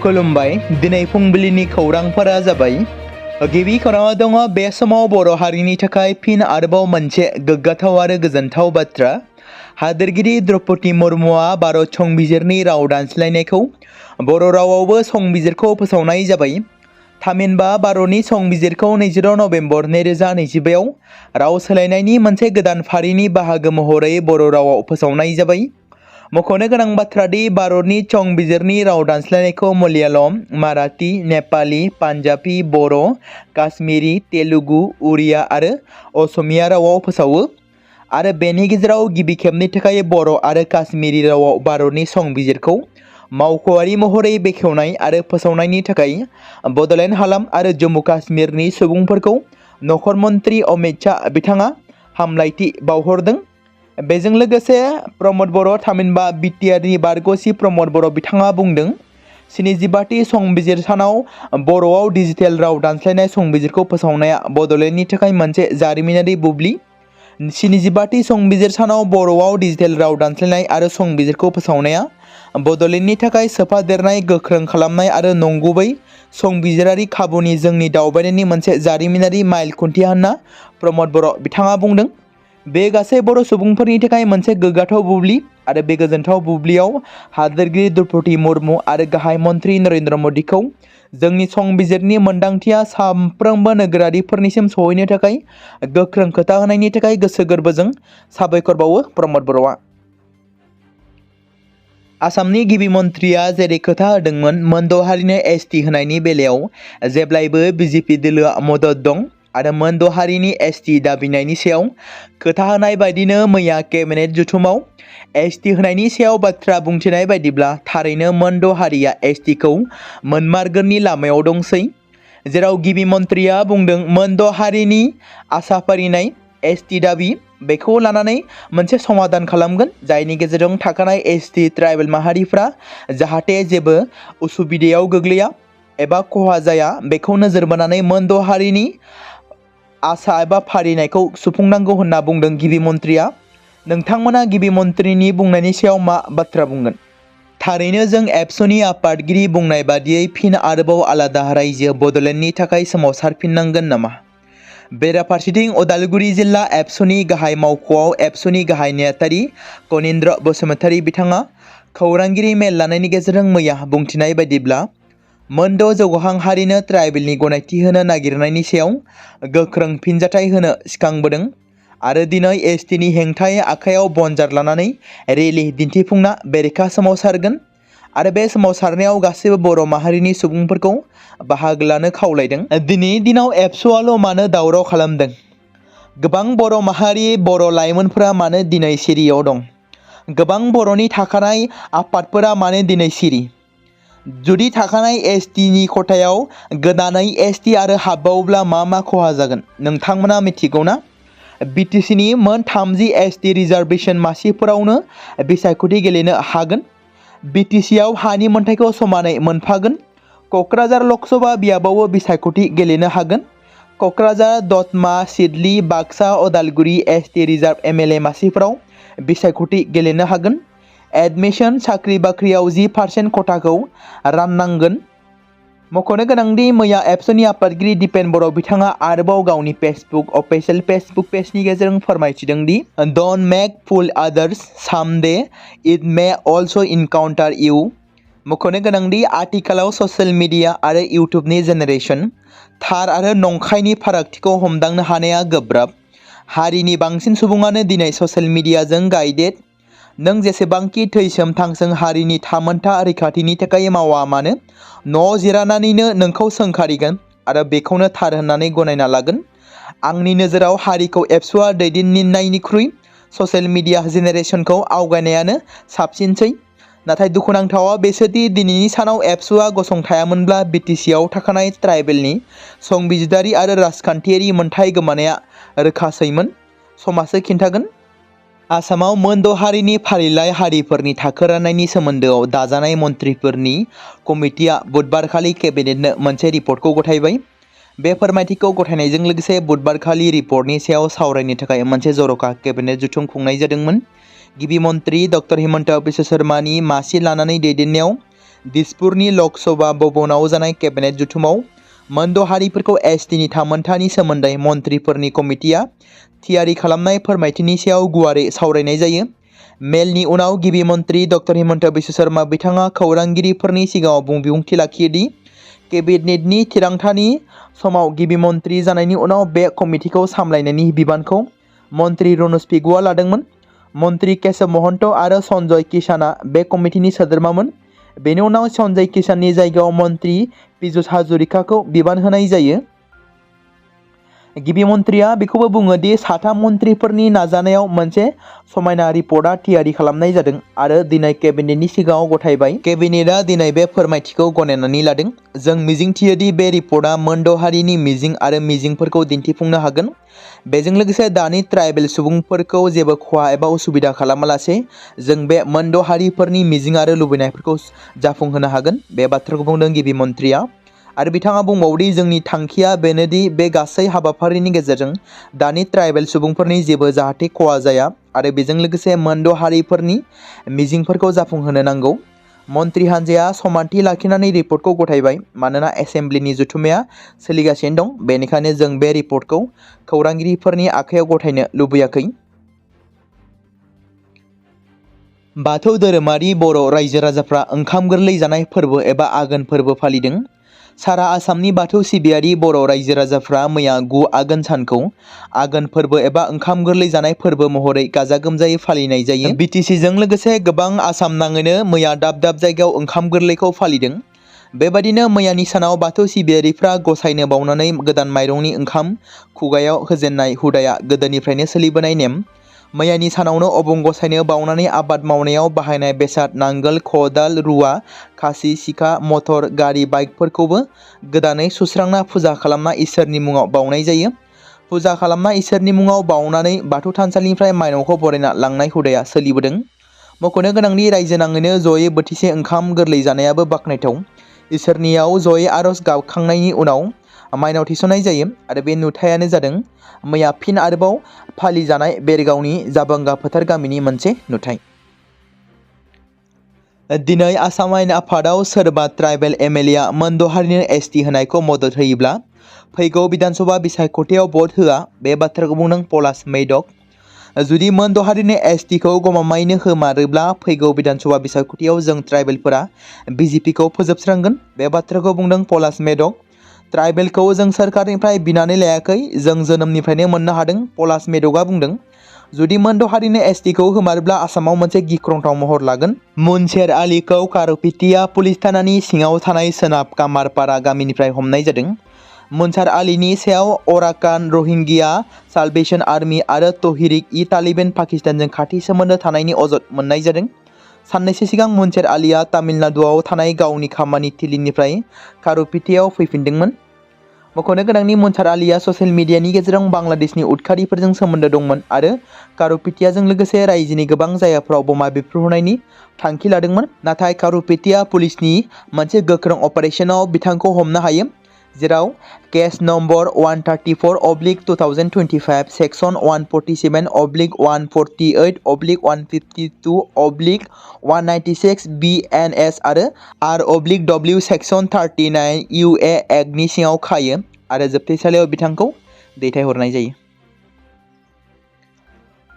खुलुमबाय दिनै फुंबिलिनि खौरांफोरा जाबाय गिबि खौराङाव दङ बे समाव बर' हारिनि थाखाय फिन आरोबाव मोनसे गोग्गाथाव आरो गोजोनथाव बाथ्रा हादोरगिरि द्रौपदी मुर्मुआ भारत संबिजिरनि राव दानस्लायनायखौ बर' रावावबो संबिजिरखौ फोसावनाय जाबाय थामहिनबा भारतनि संबिजिरखौ 22 नभेम्बर 2025 राव सोलायनायनि मोनसे गोदान फारिनि बाहागो महरै बर' रावाव फोसावनाय जाबाय मख'नो गोनां बाथ्रा दि भारतनि संबिजिरनि राव दानस्लायनायखौ मलयालम माराठी नेपाली पान्जाबी बर' काश्मीरी तेलुगु उड़िया आरो असमिया रावाव फोसावो आरो बेनि गेजेराव गिबि खेबनि थाखाय बर' आरो काश्मीरी रावाव भारतनि संबिजिरखौ मावख'आरि महरै बेखेवनाय आरो फोसावनायनि थाखाय बड'लेण्ड हालाम आरो जम्मू काश्मीरनि सुबुंफोरखौ नखर मन्त्रि अमित शाह बिथाङा हामलायथि बावहरदों बेजों लोगोसे प्रमद बर' थामहिनबा बिटिआरनि बारग'सि प्रमद बर' बिथाङा बुंदों 75थि संबिजिर सानाव बर'आव डिजिटेल राव दानस्लायनाय संबिजिरखौ फोसावनाया बड'लेण्डनि थाखाय मोनसे जारिमिनारि बुब्लि 75थि संबिजिर सानाव बर'आव डिजिटेल राव दानस्लायनाय आरो संबिजिरखौ फोसावनाया बड'लेण्डनि थाखाय सोफादेरनाय गोख्रों खालामनाय आरो नंगुबै संबिजिरारि खाबुनि जोंनि दावबायनायनि मोनसे जारिमिनारि माइल खुन्थिया होनना प्रमद बर' बिथाङा बुंदों बे गासै बर' सुबुंफोरनि थाखाय मोनसे गोग्गाथाव बुब्लि आरो बे गोजोनथाव बुब्लियाव हादोरगिरि द्रौपदी मुर्मु आरो गाहाय मन्त्रि नरेन्द्र मोदीखौ जोंनि संबिजिरनि मोनदांथिया साफ्रोमबो नोगोरारिफोरनिसिम सहैनो थाखाय गोख्रों खोथा होनायनि थाखाय गोसो गोरबोजों साबायखर बावो प्रमद बर'आ आसामनि गिबि मन्थ्रिया जेरै खोथा होदोंमोन मोनद' हारिनो एसटि होनायनि बेलायाव जेब्लायबो बिजेपि दोलोआ मदद दं आरो मोनद' हारिनि एसटि दाबिनायनि सायाव खोथा होनाय बायदिनो मैया केबिनेट जथुमाव एसटि होनायनि सायाव बाथ्रा बुंथिनाय बायदिब्ला थारैनो मोनद' हारिया एसटिखौ मोनमारगोननि लामायाव दंसै जेराव गिबि मन्थ्रिया बुंदों मोनद' हारिनि आसाफारिनाय एसटि दाबि बेखौ लानानै मोनसे समाधान खालामगोन जायनि गेजेरजों थाखानाय एसटि ट्राइबेल माहारिफ्रा जाहाथे जेबो उसुबिदायाव गोग्लैया एबा खहा जाया बेखौ नोजोर बोनानै मोनद' हारिनि आसा एबा फारिनायखौ सुफुंनांगौ होनना बुंदों गिबि मन्थ्रिया नोंथांमोना गिबि मन्थ्रिनि बुंनायनि सायाव मा बाथ्रा बुंगोन थारैनो जों एबसुनि आफादगिरि बुंनाय बादियै फिन आरोबाव आलादा रायजो बड'लेण्डनि थाखाय सोमावसारफिननांगोन नामा बेराफारसेथिं उदालगुरि जिल्ला एबसुनि गाहाय मावख'आव एबसुनि गाहाय नेहाथारि कनिन्द्र बसुमतारी बिथाङा खौरांगिरि मेल लानायनि गेजेरजों मैया बुंथिनाय बायदिब्ला मोनद' जौगाहां हारिनो ट्राइबेलनि गनायथि होनो नागिरनायनि सायाव गोख्रों फिनजाथाय होनो सिखांबोदों आरो दिनै एसटिनि हेंथायै आखायाव बनजार लानानै रेलि दिन्थिफुंना बेरेखा सोमावसारगोन आरो बे सोमावसारनायाव गासैबो बर' माहारिनि सुबुंफोरखौ बाहागो लानो खावलायदों दिनैनि दिनाव एबसुआल' मानो दावराव खालामदों गोबां बर' माहारि बर' लाइमोनफोरा मानो दिनै सिरियाव दं गोबां बर'नि थाखानाय आफादफोरा मानो दिनै सिरि जुदि थाखानाय एसटिनि खथायाव गोदानै एसटि आरो हाबबावोब्ला मा खहा जागोन नोंथांमोना मिथिगौना बिटिसिनि मोन 30 एसटि रिजार्भेसन मासिफोरावनो बिसायख'थि गेलेनो हागोन बिटिसिआव हानि मोनथायखौ समानै मोनफागोन क'क्राझार लकसभा बियाबावबो बिसायख'थि गेलेनो हागोन क'क्राझार दतमा Sidli Baksa Udalguri ST reserve MLA मासिफोराव बिसायख'थि गेलेनो हागोन एडमिशन साख्रि बाख्रियाव 10% खथाखौ राननांगोन मख'नो गोनांदि मैया एबसुनि आफादगिरि दिपेन बर' बिथाङा आरोबाव गावनि फेसबुक अफिशियेल फेसबुक पेजनि गेजेरजों फोरमायथिदों the don't make fool others someday it may also encounter you मख'नो गोनांदि आथिखालाव ससियेल मिडिया आरो इउटुबनि जेनेरेशन थार आरो नंखायनि फारागथिखौ हमदांनो हानाया गोब्राब हारिनि बांसिन सुबुङानो दिनै ससियेल मिडियाजों गाइडेड नों जेसेबांखि थैसोम थांसों हारिनि थामोनथा रैखाथिनि थाखाय मावा मानो न' जिरायनानैनो नोंखौ सोंखारिगोन आरो बेखौनो थार होननानै गनायना लागोन आंनि नोजोराव हारिखौ एबसुआ दैदेननायनिख्रुइ ससियेल मिडिया जेनेरेशनखौ आवगायनायानो साबसिनसै नाथाय दुखुनांथावा बेसोदि दिनैनि सानाव एबसुआ गसंथायामोनब्ला बिटिसिआव थाखानाय ट्राइबेलनि संबिजिदारि आरो राजखान्थियारि मोनथाय गोमानाया रोखासैमोन समाजो खिन्थागोन आसामाव मोनद' हारिनि फारिलाइ हारिफोरनि थाखो राननायनि सोमोन्दोआव दाजानाय मन्थ्रिफोरनि कमिटिया बुधबारखालि केबिनेटनो मोनसे रिपर्टखौ गथायबाय बे फोरमायथिखौ गथायनायजों लोगोसे बुधबारखालि रिपर्टनि सायाव सावरायनो थाखाय मोनसे जर'खा केबिनेट जथुम खुंनाय जादोंमोन गिबि मन्थ्रि डक्टर हिमन्त बिश्व शर्मानि मासि लानानै दैदेननायाव दिसपुरनि लक सभा भवनाव जानाय केबिनेट जथुमाव मोनद' हारिफोरखौ एसटिनि थामोनथानि सोमोन्दै मन्थ्रिफोरनि कमिटिया थियारि खालामनाय फोरमायथिनि सायाव गुवारै सावरायनाय जायो। मेलनि उनाव गिबि मन्थ्रि डक्टर हिमन्त बिश्व शर्मा बिथाङा खौरांगिरिफोरनि सिगाङाव बिबुंथि लाखियोदि केबिनेटनि थिरांथानि समाव गिबि मन्थ्रि जानायनि उनाव बे कमिटिखौ सामलायनायनि बिबानखौ मन्थ्रि रनज पेगुआ लादोंमोन। मन्थ्रि केशव महन्त आरो सन्जय किसानआ बे कमिटिनि सोद्रोमामोन। बेनि उनाव सन्जय किसाननि जायगायाव मन्थ्रि पीयूष हाजरिकाखौ बिबान होनाय जायो। गिबि मन्थ्रिया बेखौबो बुङो दि साथाम मन्थ्रिफोरनि नाजानायाव मोनसे समायना रिपर्टआ थियारि खालामनाय जादों आरो दिनै केबिनेटनि सिगाङाव गथायबाय। केबिनेटआ दिनै बे फोरमायथिखौ गनायनानै लादों। जों मिजिंथियोदि बे रिपर्टआ मोनद' हारिनि मिजिं आरो मिजिंफोरखौ दिन्थिफुंनो हागोन। बेजों लोगोसे दानि ट्राइबेल सुबुंफोरखौ जेबो खहा एबा उसुबिदा खालामालासे जों बे मोनद' हारिफोरनि मिजिं आरो लुबैनायफोरखौ जाफुंहोनो हागोन। बे बाथ्राखौ बुंदों गिबि मन्थ्रिया। आरो बिथाङा बुंबावदि जोंनि थांखिया बेनोदि बे गासै हाबाफारिनि गेजेरजों दानि ट्राइबेल सुबुंफोरनि जेबो जाहाथे खहा जाया आरो बेजों लोगोसे मोनद' हारिफोरनि मिजिंफोरखौ जाफुंहोनो नांगौ। मन्थ्रि हान्जाया समानथि लाखिनानै रिपर्टखौ गथायबाय मानोना एसेम्ब्लिनि जथुमाया सोलिगासिनो दं। बेनिखायनो जों बे रिपर्टखौ खौरांगिरिफोरनि आखायाव गथायनो लुबैयाखै। बाथौ धोरोमारि बर' रायजो राजाफ्रा ओंखाम गोरलै जानाय फोरबो एबा आघोन फोरबो फालिदों। सारा आसामनि बाथौ सिबियारि बर' रायजो राजाफ्रा मैया 9 आघोन सानखौ आघोन फोरबो एबा ओंखाम गोरलै जानाय फोरबो महरै गाजा गोमजायै फालिनाय जायो। बिटिसिजों लोगोसे गोबां आसाम नाङैनो मैया दाब दाब जायगायाव ओंखाम गोरलैखौ फालिदों। बेबादिनो मैयानि सानाव बाथौ सिबियारिफ्रा गसायनो बावनानै गोदान माइरंनि ओंखाम खुगायाव होजेननाय हुदाया गोदोनिफ्रायनो सोलिबोनाय नेम। मैयानि सानावनो अबं गसायनो बावनानै आबाद मावनायाव बाहायनाय बेसाद नांगोल, खदाल, रुवा, खासि, सिखा, मटर, गारि, बाइकफोरखौबो गोदानै सुस्रांना फुजा खालामना इसोरनि मुङाव बावनाय जायो। फुजा खालामना इसोरनि मुङाव बावनानै बाथौ थानसालिनिफ्राय माइनावखौ बरायना लांनाय हुदाया सोलिबोदों। मख'नो गोनांदि रायजो नाङैनो जयै बोथिसे ओंखाम गोरलै जानायाबो बाख्नायथाव। इसोरनियाव जयै आरज गाबखांनायनि उनाव माइनाव थिसननाय जायो आरो बे नुथायानो जादों मैया फिन आरोबाव फालिजानाय बेरगावनि जाबांगा फोथार गामिनि मोनसे नुथाय। दिनै आसाम आयेन आफादाव सोरबा ट्राइबेल एमएलएआ मोनद' हारिनो एसटि होनायखौ मदद होयोब्ला फैगौ बिधानसभा बिसायख'थियाव भट होआ। बे बाथ्राखौ बुंदों पलाश मैधक। जुदि मोनद' हारिनो एसटिखौ गमामायैनो होमारोब्ला फैगौ बिधानसभा बिसायख'थियाव जों ट्राइबेलफोरा बिजेपिखौ फोजोबस्रांगोन। बे बाथ्राखौ बुंदों पलाश मैधक। ट्राइबेलखौ जों सोरखारनिफ्राय बिनानै लायाखै, जों जोनोमनिफ्रायनो मोननो हादों, पलाश मैधकआ बुंदों। जुदि मोनद' हारिनो एसटिखौ होमारोब्ला आसामाव मोनसे गिख्रंथाव महर लागोन। मुनसेर आलीखौ कारुपेटिया पुलिस थानानि सिङाव थानाय सोनाब कामारपारा गामिनिफ्राय हमनाय जादों। मुनसेर आलीनि सायाव अराकान रहिंग्या साल्वेशन आर्मी आरो तहरीक-इ-तालिबान पाकिस्तानजों खाथि सोमोन्दो थानायनि अजद मोननाय जादों। साननैसो सिगां मुनसेर आलीआ तामिलनाडुआव थानाय गावनि खामानि थिलिनिफ्राय कारुपेटियाव फैफिनदोंमोन। मख'नो गोनांनि मुनसेर आलीआ ससियेल मिडियानि गेजेरजों बांलादेशनि उदखारिफोरजों सोमोन्दो दंमोन आरो कारुपेटियाजों लोगोसे रायजोनि गोबां जायगाफोराव बमा बेफ्रुहोनायनि थांखि लादोंमोन। नाथाय कारुपेटिया पुलिसनि मोनसे गोख्रों अपारेशनाव बिथांखौ हमनो हायो, जेराव केस नम्बर 134/2025 सेक्सन 147/148/152/196 BNS आरो R/W सेक्सन 39 UA एक्टनि सिङाव खायो आरो जोबथेसालियाव बिथांखौ दैथायहरनाय जायो।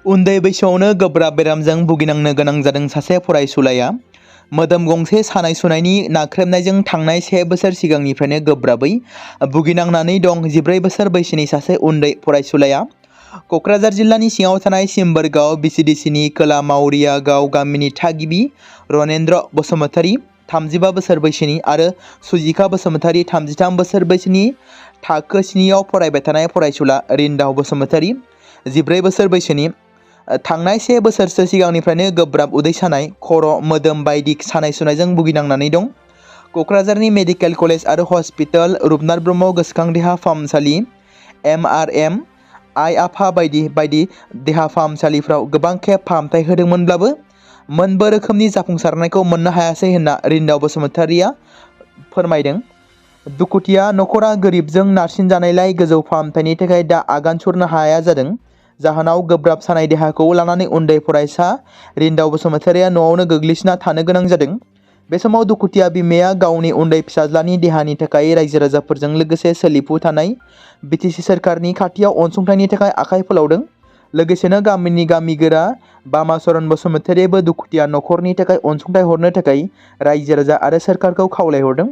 उन्दै बैसोआवनो गोब्राब बेरामजों भुगिनांनो गोनां जादों सासे फरायसुलाया। मोदोम गंसे सानाय सुनायनि नाख्रेबनायजों थांनाय 1 बोसोर सिगांनिफ्रायनो गोब्राबै भुगिनांनानै दं 14 बोसोर बैसोनि सासे उन्दै फरायसुलाया। क'क्राझार जिल्लानि सिङाव थानाय सिम्बोरगाव बिसिडिसिनि खोला मावरिया गाव गामिनि थागिबि रनेन्द्र बसुमतारी 35 बोसोर बैसोनि आरो सुजिखा बसुमतारी 33 बोसोर बैसोनि थाखो 7आव फरायबाय थानाय फरायसुला रिन्दाव बसुमतारी 14 बोसोर बैसोनि थांनाय 1 बोसोरसो सिगांनिफ्रायनो गोब्राब उदै सानाय, खर', मोदोम बायदि सानाय सुनायजों भुगिनांनानै दं। क'क्राझारनि मेडिकेल कलेज आरो हस्पिटाल, रुपनाथ ब्रह्म गोसोखां देहा फाहामसालि, MRM, आइ आफा बायदि बायदि देहा फाहामसालिफ्राव गोबां खेब फाहामथाय होदोंमोनब्लाबो मोनबो रोखोमनि जाफुंसारनायखौ मोननो हायासै होनना रिन्दाव बसुमतारीया फोरमायदों। दुखुथिया नखरा गोरिबजों नारसिनजानायलाय गोजौ फाहामथायनि थाखाय दा आगान सुरनो हाया जादों। जाहोनाव गोब्राब सानाय देहाखौ लानानै उन्दै फरायसा रिन्दाव बसुमतारीया न'आवनो गोग्लैसोना थानो गोनां जादों। बे समाव दुखुथिया बिमाया गावनि उन्दै फिसाज्लानि देहानि थाखाय रायजो राजाफोरजों लोगोसे सोलिफु थानाय बिटिसि सोरखारनि खाथियाव अनसुंथाइनि थाखाय आखाइ फोलावदों। लोगोसेनो गामिनि गामिगोरा बामाचरण बसुमतारियाबो दुखुथिया नखरनि थाखाय अनसुंथाइ हरनो थाखाय रायजो राजा आरो सोरखारखौ खावलायहरदों।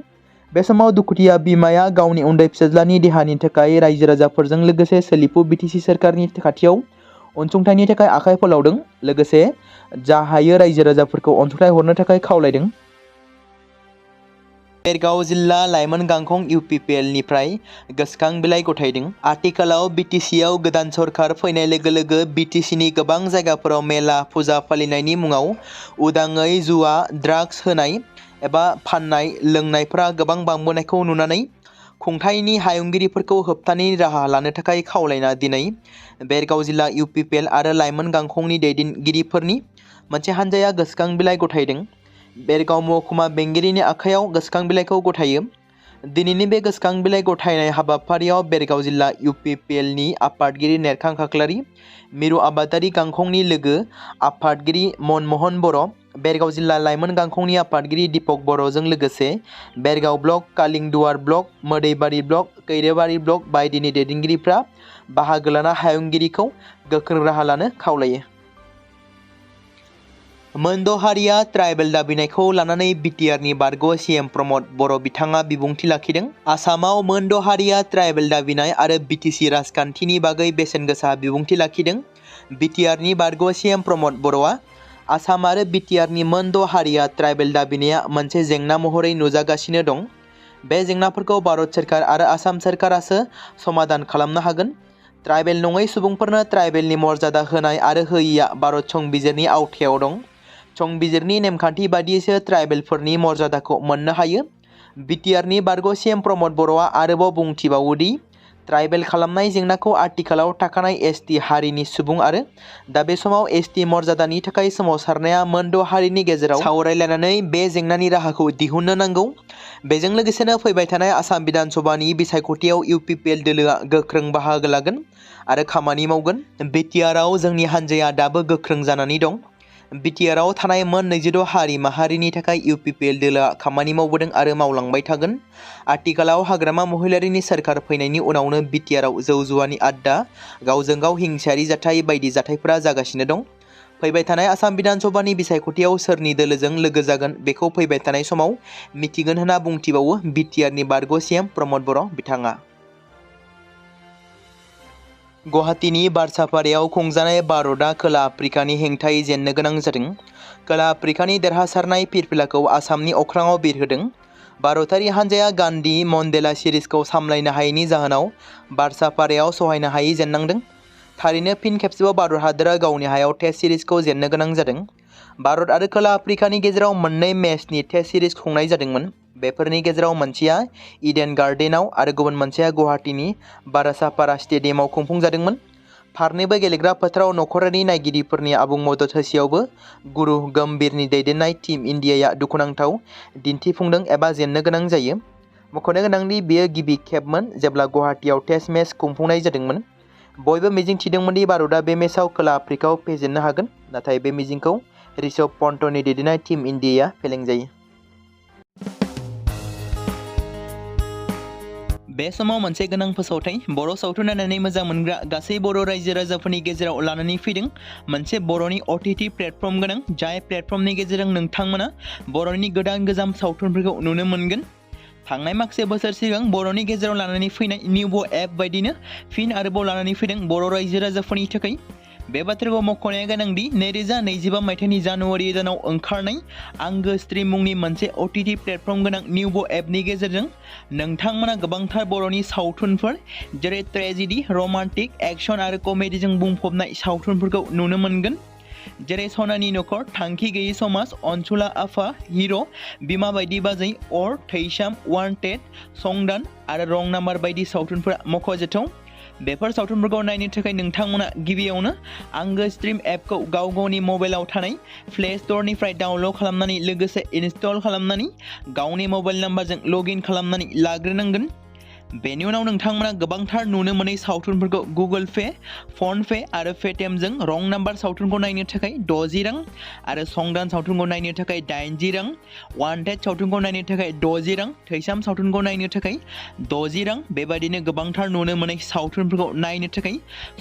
बे समाव दुखुथिया बिमाया गावनि उन्दै फिसाज्लानि देहानि थाखाय रायजो राजाफोरजों लोगोसे सोलिफु बिटिसि सोरखारनि खाथियाव अनसुंथाइनि थाखाय आखाइ फोलावदों। लोगोसे जा हायो रायजो राजाफोरखौ अनसुंथाइ हरनो थाखाय खावलायदों। बेरगाव जिल्ला लाइमोन गांखं UPPL निफ्राय गोसोखां बिलाइ गथायदों। आथिखालाव BTCआव गोदान सरखार फैनाय लोगो लोगो BTCनि गोबां जायगाफोराव मेला फुजा फालिनायनि मुङाव उदाङै जुवा ड्राग्स होनाय एबा फाननाय लोंनायफोरा गोबां बांबोनायखौ नुनानै खुंथायनि हायुंगिरिफोरखौ होबथानायनि राहा लानो थाखाय खावलायना दिनै बेरगाव जिल्ला UPPL आरो लाइमोन गांखंनि दैदेनगिरिफोरनि मोनसे हान्जाया गोसोखां बिलाइ गथायदों। बेरगाव महकुमा बेंगिरिनि आखायाव गोसोखां बिलाइखौ गथायो। दिनैनि बे गोसोखां बिलाइ गथायनाय हाबाफारियाव बेरगाव जिल्ला UPPL नि आफादगिरि नेरखां खाख्लारि, मिरु आबादारि गांखंनि लोगो आफादगिरि मनमोहन बर', बेरगाव जिल्ला लाइमोन गांखंनि आफादगिरि दीपक बर'जों लोगोसे Bergaon block, कालिंदुवार block, मोदैबारि block, कैरेबारि block बायदिनि दैदेनगिरिफ्रा बाहागो लाना हायुंगिरिखौ गोख्रों राहा लानो खावलायो। मोनद' हारिया ट्राइबेल दाबिनायखौ लानानै BTRनि बारग' CM प्रमद बर' बिथाङा बिबुंथि लाखिदों। आसामाव मोनद' हारिया ट्राइबेल दाबिनाय आरो BTC राजखान्थिनि बागै बेसेन गोसा बिबुंथि लाखिदों। BTRनि बारग' CM प्रमद बर'आ आसाम आरो BTRनि मोनद' हारिया ट्राइबेल दाबिनाया मोनसे जेंना महरै नुजागासिनो दं। बे जेंनाफोरखौ भारत सोरखार आरो आसाम सोरखारासो समाधान खालामनो हागोन। ट्राइबेल नङै सुबुंफोरनो ट्राइबेलनि मर्यादा होनाय आरो होयिया भारत संबिजिरनि आवथायाव दं। संबिजिरनि नेमखान्थि बादियैसो ट्राइबेलफोरनि मर्यादाखौ मोननो हायो। BTRनि बारग' CM प्रमद बर'आ आरोबाव बुंथिबावोदि ट्राइबेल खालामनाय जेंनाखौ आथिखालाव थाखानाय ST हारिनि सुबुं आरो दा बे समाव ST मर्यादानि थाखाय सोमावसारनाया मोनद' हारिनि गेजेराव सावरायलायनानै बे जेंनानि राहाखौ दिहुननो नांगौ। बेजों लोगोसेनो फैबाय थानाय आसाम बिधान सभानि बिसायख'थियाव UPPL दोलोआ गोख्रों बाहागो लागोन आरो खामानि मावगोन। BTRआव जोंनि हान्जाया दाबो गोख्रों जानानै दं। BTRआव थानाय मोन 22 हारि माहारिनि थाखाय UPPL दोलोआ खामानि मावबोदों आरो मावलांबाय थागोन। आथिखालाव हाग्रामा महिलारिनि सोरखार फैनायनि उनावनो BTRआव जौ जुवानि आड्डा, गावजों गाव हिंसायारि जाथाय बायदि जाथायफोरा जागासिनो दं। फैबाय थानाय आसाम बिधान सभानि बिसायख'थियाव सोरनि दोलोजों लोगो जागोन बेखौ फैबाय थानाय समाव मिथिगोन होनना बुंथिबावो BTRनि बारग' CM प्रमद बर' बिथाङा। गुवाहाटीनि बारसापारायाव खुंजानाय भारतआ खोला आफ्रिकानि हेंथायै जेननो गोनां जादों। खोला आफ्रिकानि देरहासारनाय फिरफिलाखौ आसामनि अख्राङाव बिरहोदों। भारतारि हान्जाया गान्धी मन्डेला सिरिजखौ सामलायनो हायैनि जाहोनाव बारसापारायाव सहायनो हायै जेननांदों। थारैनो फिन खेबसेबाव भारत हादोरा गावनि हायाव टेस्ट सिरिजखौ जेननो गोनां जादों। भारत आरो खोला आफ्रिकानि गेजेराव मोननै मेचनि टेस्ट सिरिज खुंनाय जादोंमोन। बेफोरनि गेजेराव मोनसेया इडेन गार्डेनआव आरो गुबुन मोनसेया गुवाहाटीनि बारासापारा स्टेडियामाव खुंफुंजादोंमोन। फारनैबो गेलेग्रा फोथाराव नखरारि नायगिरिफोरनि आबुं मदद होसेयावबो गुरु गम्भीरनि दैदेननाय टीम इन्डियाया दुखुनांथाव दिन्थिफुंदों एबा जेननो गोनां जायो। मख'नो गोनांदि बेयो गिबि खेबमोन जेब्ला गुवाहाटीआव टेस्ट मेच खुंफुंनाय जादोंमोन। बयबो मिजिं थिदोंमोनदि भारतआ बे मेचआव खोला आफ्रिकाखौ फेजेननो हागोन, नाथाय बे मिजिंखौ ऋषभ पन्टनि दैदेननाय टीम इन्डियाया फेलें जायो। बे समाव मोनसे गोनां फोसावथाय बर' सावथुन नायनानै मोजां मोनग्रा गासै बर' रायजो राजाफोरनि गेजेराव लानानै फैदों मोनसे बर'नि OTT प्लेटफर्म गोनां, जाय प्लेटफर्मनि गेजेरजों नोंथांमोना बर'नि गोदान गोजाम सावथुनफोरखौ नुनो मोनगोन। थांनाय माखासे बोसोर सिगां बर'नि गेजेराव लानानै फैनाय निउबो एप बायदिनो फिन आरोबाव लानानै फैदों बर' रायजो राजाफोरनि थाखाय। बे बाथ्राखौ मख'नाया गोनांदि 2025 मायथाइनि जानुवारि दानाव ओंखारनाय आंगो स्ट्रिम मुंनि मोनसे OTT प्लेटफर्म गोनां निउबो एपनि गेजेरजों नोंथांमोना गोबांथार बर'नि सावथुनफोर जेरै ट्रेजेडि, रमान्टिक, एक्सन आरो कमेडिजों बुंफबनाय सावथुनफोरखौ नुनो मोनगोन। जेरै सनानि नखर, थांखि गैयै समाज, अनसुला आफा, हिर', बिमा बायदि बाजै, अर, थैसाम, वान्टेड, संदान आरो रं नाम्बार बायदि सावथुनफोरा मख'जाथाव। बेफोर सावथुनफोरखौ नायनो थाखाय नोंथांमोना गिबियावनो आंगो स्ट्रिम एपखौ गाव गावनि मबाइलाव थानाय प्ले स्ट'रनिफ्राय डाउनल'ड खालामनानै लोगोसे इनस्टल खालामनानै गावनि मबाइल नाम्बारजों लग इन खालामनानै लाग्रोनांगोन। बेनि उनाव नोंथांमोना गोबांथार नुनो मोनै सावथुनफोरखौ गुगोल पे, फन पे आरो पेटिएमजों रं नाम्बार सावथुनखौ नायनो थाखाय 60 रां आरो संदान सावथुनखौ नायनो थाखाय 80 रां, वान्टेड सावथुनखौ नायनो थाखाय 60 रां, थैसाम सावथुनखौ नायनो थाखाय 60 रां बेबायदिनो गोबांथार नुनो मोनै सावथुनफोरखौ नायनो थाखाय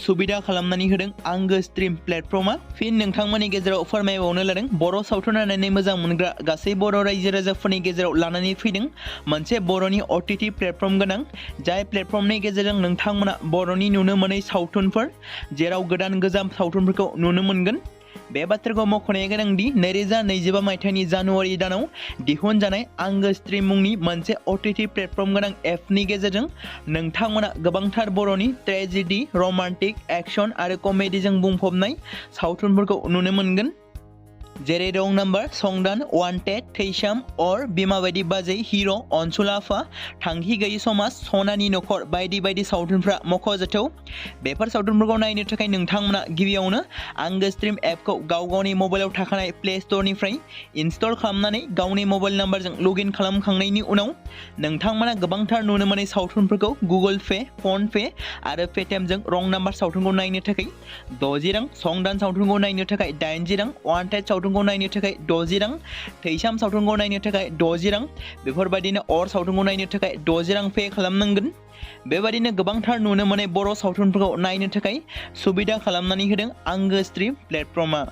सुबिदा खालामनानै होदों आंगो स्ट्रिम प्लेटफर्मा। फिन नोंथांमोननि गेजेराव फोरमायबावनो लादों बर' सावथुन नायनानै मोजां मोनग्रा गासै बर' रायजो राजाफोरनि गेजेराव लानानै फैदों मोनसे बर'नि OTT प्लेटफर्म गोनां, जाय प्लेटफर्मनि गेजेरजों नोंथांमोना बर'नि नुनो मोनै सावथुनफोर जेराव गोदान गोजाम सावथुनफोरखौ नुनो मोनगोन। बे बाथ्राखौ मख'नाया गोनांदि 2025 मायथाइनि जानुवारि दानाव दिहुनजानाय आंगो स्ट्रिम मुंनि मोनसे OTT प्लेटफर्म गोनां एपनि गेजेरजों नोंथांमोना गोबांथार बर'नि ट्रेजेडि, रमान्टिक, एक्शन आरो कमेडिजों बुंफबनाय सावथुनफोरखौ नुनो मोनगोन। जेरै रं नाम्बार, संदान, वान्टेड, थैसाम, अर, बिमा बायदि बाजै, हिर', अनसुला आफा, थांखि गैयि समाज, सनानि नखर बायदि बायदि सावथुनफ्रा मख'जाथाव। बेफोर सावथुनफोरखौ नायनो थाखाय नोंथांमोना गिबियावनो आंगो स्ट्रिम एपखौ गावनि मबाइलाव थाखानाय प्ले स्ट'रनिफ्राय इनस्टल खालामनानै गावनि मबाइल नाम्बारजों लगइन खालामखांनायनि उनाव नोंथांमोना गोबांथार नुनो मोनै सावथुनफोरखौ गुगोल पे, फन पे आरो पेटिएमजों रं नाम्बार सावथुनखौ नायनो थाखाय 60 रां, संदान सावथुनखौ नायनो थाखाय 80 रां, वान्टेड सावथुनखौ नायनो थाखाय 60 रां, थैसाम सावथुनखौ नायनो थाखाय 60 रां बेफोरबायदिनो अर सावथुनखौ नायनो थाखाय 60 रां पे खालामनांगोन। बेबायदिनो गोबांथार नुनो मोनै बर' सावथुनफोरखौ नायनो थाखाय सुबिदा खालामनानै होदों आंगो स्ट्रिम प्लेटफर्मा।